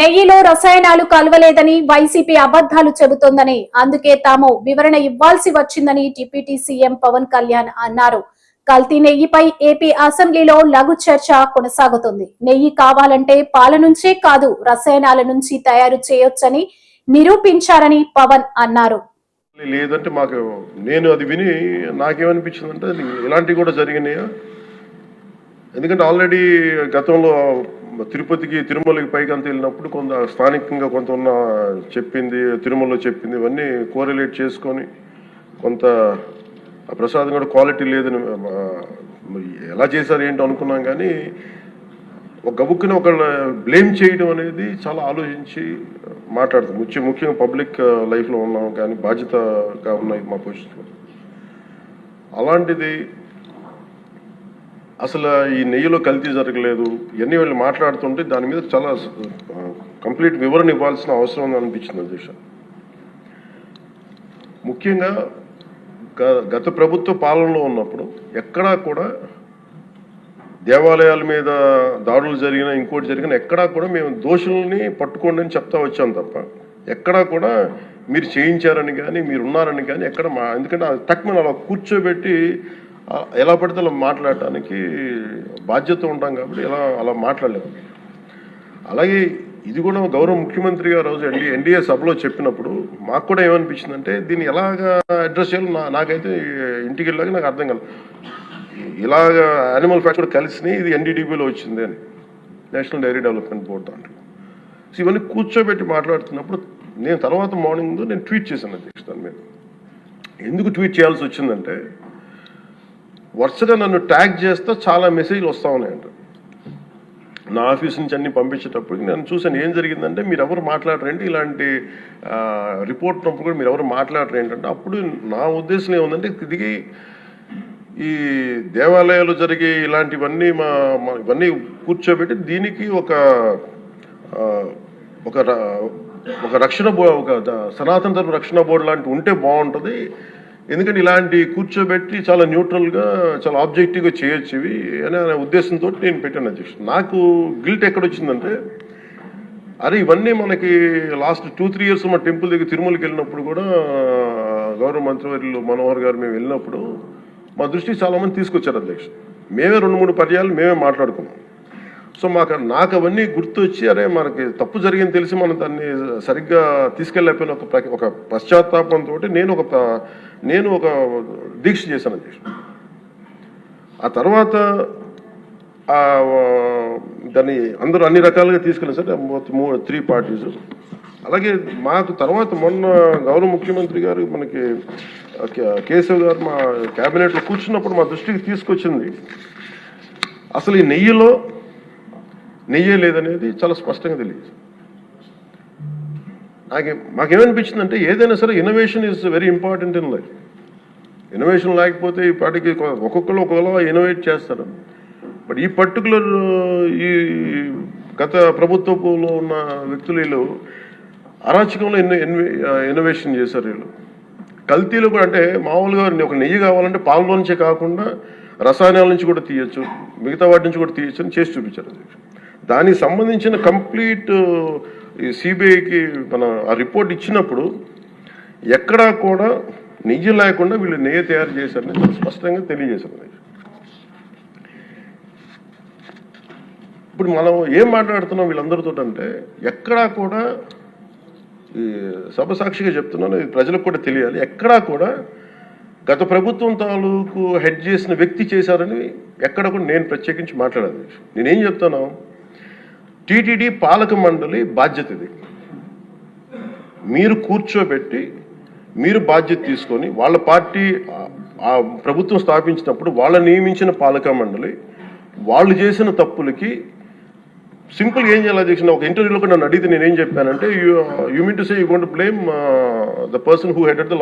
నెయ్యిలో రసాయనాలు కలవలేదని వైసీపీ అబద్ధాలు చెబుతోందని, అందుకే తాము వివరణ ఇవ్వాల్సి వచ్చిందని డిప్యూటీ సీఎం పవన్ కళ్యాణ్ అన్నారు. కల్తీ నెయ్యిపై ఏపీ అసెంబ్లీలో లఘు చర్చ కొనసాగుతుంది. నెయ్యి కావాలంటే పాల నుంచే కాదు, రసాయనాల నుంచి తయారు చేయొచ్చని నిరూపించారని పవన్ అన్నారు. లేదంటే మాకు నేను అది విని నాకేమనిపించిందంటే ఇలాంటివి కూడా జరిగినాయా, ఎందుకంటే ఆల్రెడీ గతంలో తిరుపతికి తిరుమలకి పైకి అంతా వెళ్ళినప్పుడు కొంత స్థానికంగా కొంత ఉన్న చెప్పింది, తిరుమలలో చెప్పింది ఇవన్నీ కోరిలేట్ చేసుకొని కొంత ప్రసాదం కూడా క్వాలిటీ లేదని ఎలా చేశారు ఏంటో అనుకున్నాం. కానీ ఒక గబుక్కుని ఒకళ్ళ బ్లేమ్ చేయడం అనేది చాలా ఆలోచించి మాట్లాడుతాం. ముఖ్యంగా పబ్లిక్ లైఫ్లో ఉన్నాం కానీ బాధ్యతగా ఉన్నాయి మా పొజిషన్. అలాంటిది అసలు ఈ నెయ్యిలో కల్తీ జరగలేదు ఇవన్నీ వాళ్ళు మాట్లాడుతుంటే దాని మీద చాలా కంప్లీట్ వివరణ ఇవ్వాల్సిన అవసరం ఉంది అనిపించింది అధ్యక్ష. ముఖ్యంగా గత ప్రభుత్వ పాలనలో ఉన్నప్పుడు ఎక్కడా కూడా దేవాలయాల మీద దాడులు జరిగినా ఇంకోటి జరిగినా ఎక్కడా కూడా మేము దోషుల్ని పట్టుకోండి అని చెప్తా వచ్చాం తప్ప ఎక్కడా కూడా మీరు చేయించారని కానీ మీరు ఉన్నారని కానీ ఎక్కడ ఎందుకంటే తక్కువ అలా కూర్చోబెట్టి ఎలా పడితే అలా మాట్లాడటానికి బాధ్యత ఉంటాం కాబట్టి అలా మాట్లాడలేము. అలాగే ఇది కూడా గౌరవ ముఖ్యమంత్రి గారు రోజు ఎన్డీఏ సభలో చెప్పినప్పుడు మాకు కూడా ఏమనిపించిందంటే దీన్ని ఎలాగా అడ్రస్ చేయాలో నాకైతే ఇంటికి వెళ్ళాక నాకు అర్థం కాలేదు. ఇలాగ యానిమల్ ఫ్యాక్ట్ కూడా కలిసి ఇది ఎన్డీడీబీలో వచ్చింది అని, నేషనల్ డైరీ డెవలప్మెంట్ బోర్డు దాంట్లో. సో ఇవన్నీ కూర్చోబెట్టి మాట్లాడుతున్నప్పుడు నేను తర్వాత మార్నింగ్ నేను ట్వీట్ చేశాను అధ్యక్ష. దాని మీద ఎందుకు ట్వీట్ చేయాల్సి వచ్చిందంటే వరుసగా నన్ను ట్యాగ్ చేస్తే చాలా మెసేజ్లు వస్తూ ఉన్నాయంట. నా ఆఫీస్ నుంచి అన్ని పంపించేటప్పటికి నేను చూసాను ఏం జరిగిందంటే మీరు ఎవరు మాట్లాడరేంటి, ఇలాంటి రిపోర్ట్ ఉన్నప్పుడు కూడా మీరు ఎవరు మాట్లాడరు ఏంటంటే, అప్పుడు నా ఉద్దేశం ఏముందంటే దిగి ఈ దేవాలయాలు జరిగే ఇలాంటివన్నీ ఇవన్నీ కూర్చోబెట్టి దీనికి ఒక రక్షణ ఒక సనాతన ధర్మ రక్షణ బోర్డు లాంటి ఉంటే బాగుంటుంది. ఎందుకంటే ఇలాంటి కూర్చోబెట్టి చాలా న్యూట్రల్గా చాలా ఆబ్జెక్టివ్గా చేయొచ్చు ఇవి అనే ఉద్దేశంతో నేను పెట్టాను అధ్యక్ష. నాకు గిల్ట్ ఎక్కడొచ్చిందంటే అరే ఇవన్నీ మనకి లాస్ట్ 2-3 ఇయర్స్ మా టెంపుల్ దగ్గర తిరుమలకి వెళ్ళినప్పుడు కూడా గౌరవ మంత్రివర్యులు మనోహర్ గారు మేము వెళ్ళినప్పుడు మా దృష్టికి చాలామంది తీసుకొచ్చారు అధ్యక్ష. మేమే 2-3 పర్యాలు మేమే మాట్లాడుకున్నాం. సో నాకు అవన్నీ గుర్తొచ్చి అరే మనకి తప్పు జరిగింది తెలిసి మనం దాన్ని సరిగ్గా తీసుకెళ్ళకపోయిన ఒక పశ్చాత్తాపంతో నేను ఒక దీక్ష చేశాను అధ్యక్ష. ఆ తర్వాత దాన్ని అందరూ అన్ని రకాలుగా తీసుకెళ్ళారు సార్, 3 పార్టీస్. అలాగే మాకు తర్వాత మొన్న గౌరవ ముఖ్యమంత్రి గారు మనకి కేశవ్ గారు మా క్యాబినెట్లో కూర్చున్నప్పుడు మా దృష్టికి తీసుకొచ్చింది అసలు ఈ నెయ్యిలో నెయ్యే లేదనేది చాలా స్పష్టంగా తెలియదు. మాకేమనిపించిందంటే ఏదైనా సరే innovation is very important in life. Innovation లేకపోతే ఈ పార్టీకి ఒక్కొక్కరు ఒక్కొక్కలా ఇన్నోవేట్ చేస్తారు. బట్ ఈ పర్టికులర్ ఈ గత ప్రభుత్వంలో ఉన్న వ్యక్తులు వీళ్ళు అరాచకంలో ఇన్నోవేషన్ చేశారు. వీళ్ళు కల్తీలు కూడా అంటే మామూలుగా ఒక నెయ్యి కావాలంటే పాలలో నుంచే కాకుండా రసాయనాల నుంచి కూడా తీయచ్చు, మిగతా వాటి నుంచి కూడా తీయచ్చు అని చేసి చూపించారు. దానికి సంబంధించిన కంప్లీట్ ఈ సిబిఐకి మన ఆ రిపోర్ట్ ఇచ్చినప్పుడు ఎక్కడా కూడా నెయ్యి లేకుండా వీళ్ళు నెయ్యి తయారు చేశారని చాలా స్పష్టంగా తెలియజేశారు. ఇప్పుడు మనం ఏం మాట్లాడుతున్నాం వీళ్ళందరితో అంటే ఎక్కడా కూడా ఈ సభ సాక్షిగా చెప్తున్నాను, ఇది ప్రజలకు కూడా తెలియాలి, ఎక్కడా కూడా గత ప్రభుత్వం తాలూకు హెడ్ చేసిన వ్యక్తి చేశారని ఎక్కడ కూడా నేను ప్రత్యేకించి మాట్లాడాలి. నేనేం చెప్తాను, టీటీడీ పాలక మండలి బాధ్యత ఇది. మీరు కూర్చోబెట్టి మీరు బాధ్యత తీసుకొని వాళ్ళ పార్టీ ఆ ప్రభుత్వం స్థాపించినప్పుడు వాళ్ళ నియమించిన పాలక మండలి వాళ్ళు చేసిన తప్పులకి సింపుల్గా ఏం చేయాలి అధ్యక్ష. ఒక ఇంటర్వ్యూలో కూడా నన్ను అడిగితే నేనేం చెప్పానంటే you mean to say you going to blame the person who headed the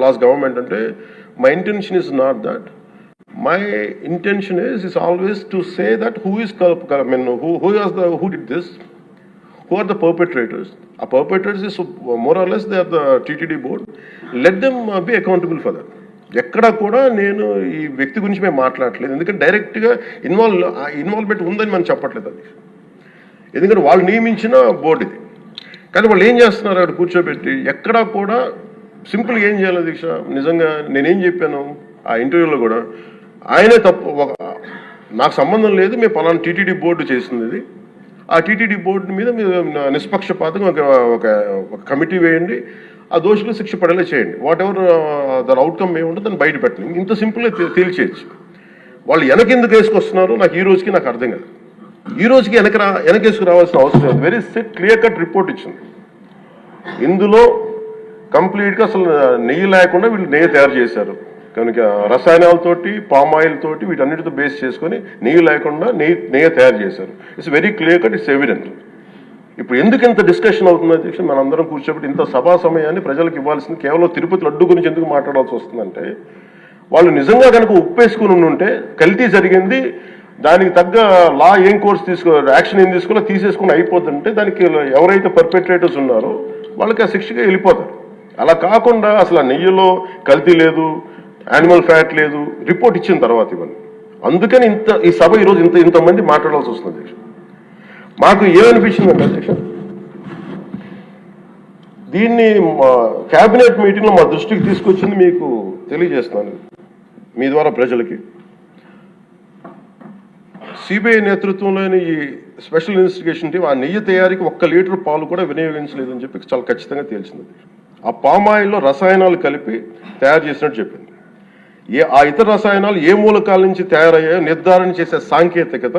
last government అంటే my intention is not that. My intention is always to say that who did this, who are the perpetrators. A perpetrators is more or less they are the TTD board. Let them be accountable for that. ఎక్కడా కూడా నేను ఈ వ్యక్తి గురించి మేము మాట్లాడలేదు, ఎందుకంటే డైరెక్ట్గా ఇన్వాల్వ్మెంట్ ఉందని మనం చెప్పట్లేదు. అది ఎందుకంటే వాళ్ళు నియమించిన బోర్డు ఇది. కానీ వాళ్ళు ఏం చేస్తున్నారు అక్కడ కూర్చోబెట్టి ఎక్కడా కూడా సింపుల్గా ఏం చేయాలి దీక్ష, నిజంగా నేనేం చెప్పాను ఆ ఇంటర్వ్యూలో కూడా, ఆయనే తప్పు, నాకు సంబంధం లేదు, మేము పలానా టీటీడీ బోర్డు చేసింది ఇది, ఆ టీటీడీ బోర్డు మీద మీరు నిష్పక్షపాతంగా ఒక కమిటీ వేయండి, ఆ దోషులు శిక్ష పడేలా చేయండి, వాట్ ఎవర్ దాని అవుట్కమ్ ఏముంటుందో దాన్ని బయట పెట్టండి, ఇంత సింపుల్గా తేల్చేయచ్చు. వాళ్ళు వెనకెందుకు వేసుకొస్తున్నారు నాకు ఈ రోజుకి నాకు అర్థం కాదు. ఈ రోజుకి వెనకేసుకు రావాల్సిన అవసరం లేదు. వెరీ క్లియర్ కట్ రిపోర్ట్ ఇచ్చింది. ఇందులో కంప్లీట్గా అసలు నెయ్యి లేకుండా వీళ్ళు నెయ్యి తయారు చేశారు కనుక రసాయనాలతోటి పామాయిల్ తోటి వీటన్నిటితో బేస్ చేసుకొని నెయ్యి లేకుండా నెయ్యి తయారు చేశారు. It's very clear cut, it's evident. ఇప్పుడు ఎందుకు ఇంత డిస్కషన్ అవుతుంది అధ్యక్ష, మనందరం కూర్చోబెట్టి ఇంత సభా సమయాన్ని ప్రజలకు ఇవ్వాల్సింది కేవలం తిరుపతి లడ్డు గురించి ఎందుకు మాట్లాడాల్సి వస్తుందంటే, వాళ్ళు నిజంగా కనుక ఉప్పేసుకుని ఉంటే కల్తీ జరిగింది, దానికి తగ్గ లా ఏం కోర్స్ యాక్షన్ ఏం తీసుకోవాలో తీసేసుకుని అయిపోతుంటే దానికి ఎవరైతే పర్పెట్రేటర్స్ ఉన్నారో వాళ్ళకి ఆ శిక్షగా వెళ్ళిపోతారు. అలా కాకుండా అసలు ఆ నెయ్యిలో కల్తీ లేదు, యానిమల్ ఫ్యాట్ లేదు, రిపోర్ట్ ఇచ్చిన తర్వాత ఇవన్నీ. అందుకని ఈ సభ ఈరోజు ఇంతమంది మాట్లాడాల్సి వస్తుంది అధ్యక్ష. మాకు ఏమనిపించిందంటే అధ్యక్ష, దీన్ని క్యాబినెట్ మీటింగ్లో మా దృష్టికి తీసుకొచ్చింది మీకు తెలియజేస్తున్నాను మీ ద్వారా ప్రజలకి. సిబిఐ నేతృత్వంలోని ఈ స్పెషల్ ఇన్వెస్టిగేషన్ టీం ఆ నెయ్యి తయారీకి 1 లీటర్ పాలు కూడా వినియోగించలేదని చెప్పి చాలా ఖచ్చితంగా తేల్చింది. ఆ పామాయిల్లో రసాయనాలు కలిపి తయారు చేసినట్టు చెప్పింది. ఆ ఇతర రసాయనాలు ఏ మూలకాల నుంచి తయారయ్యాయో నిర్ధారణ చేసే సాంకేతికత,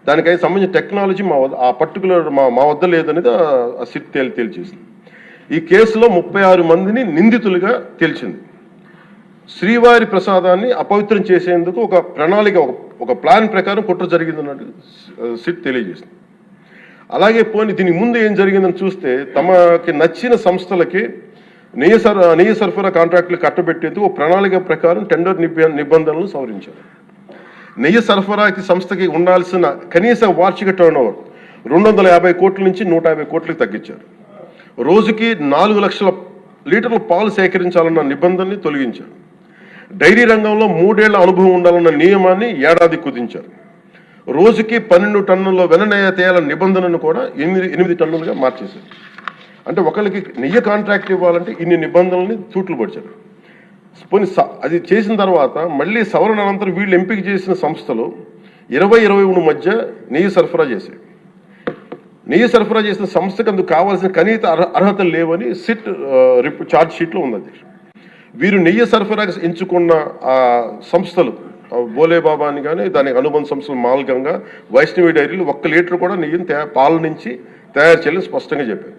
దానికై సంబంధించిన టెక్నాలజీ ఆ పర్టికులర్ మా వద్ద లేదనేది ఆ సిట్ తేల్చేసింది. ఈ కేసులో 36 మందిని నిందితులుగా తేల్చింది. శ్రీవారి ప్రసాదాన్ని అపవిత్రం చేసేందుకు ఒక ప్రణాళిక, ఒక ప్లాన్ ప్రకారం కుట్ర జరిగిందన్నట్టు సిట్ తెలియజేసింది. అలాగే దీనికి ముందు ఏం జరిగిందని చూస్తే, తమకి నచ్చిన సంస్థలకి నెయ్యి సరఫరా కాంట్రాక్టులు కట్టబెట్టేందుకు ఒక ప్రణాళిక ప్రకారం టెండర్ నిబంధనలు సవరించారు. నెయ్యి సరఫరాకి సంస్థకి ఉండాల్సిన కనీస వార్షిక టర్నోవర్ 250 కోట్ల నుంచి 150 కోట్లకు తగ్గించారు. రోజుకి 4 లక్షల లీటర్ల పాలు సేకరించాలన్న నిబంధనని తొలగించారు. డైరీ రంగంలో 3 ఏళ్ల అనుభవం ఉండాలన్న నియమాన్ని ఏడాది కుదించారు. రోజుకి 12 టన్నుల వెన్నెయ్య తేయాలన్న నిబంధనను కూడా 8 టన్నులుగా మార్చేశారు. అంటే ఒకరికి నెయ్యి కాంట్రాక్ట్ ఇవ్వాలంటే ఇన్ని నిబంధనల్ని తూట్లు పడిచారు. అది చేసిన తర్వాత మళ్ళీ సవరణ అనంతరం వీళ్ళు ఎంపిక చేసిన సంస్థలు 20-23 మధ్య నెయ్యి సరఫరా చేశాయి. నెయ్యి సరఫరా చేసిన సంస్థకు అందుకు కావాల్సిన కనీస అర్హతలు లేవని సిట్ ఛార్జ్ షీట్లో ఉంది. వీరు నెయ్యి సరఫరాగా ఎంచుకున్న సంస్థలు బోలేబాబా అని కానీ దానికి అనుబంధ సంస్థలు మాల్గంగా, వైష్ణవి డైరీలు 1 లీటర్ కూడా నెయ్యిని పాల నుంచి తయారు చేయాలని స్పష్టంగా చెప్పారు.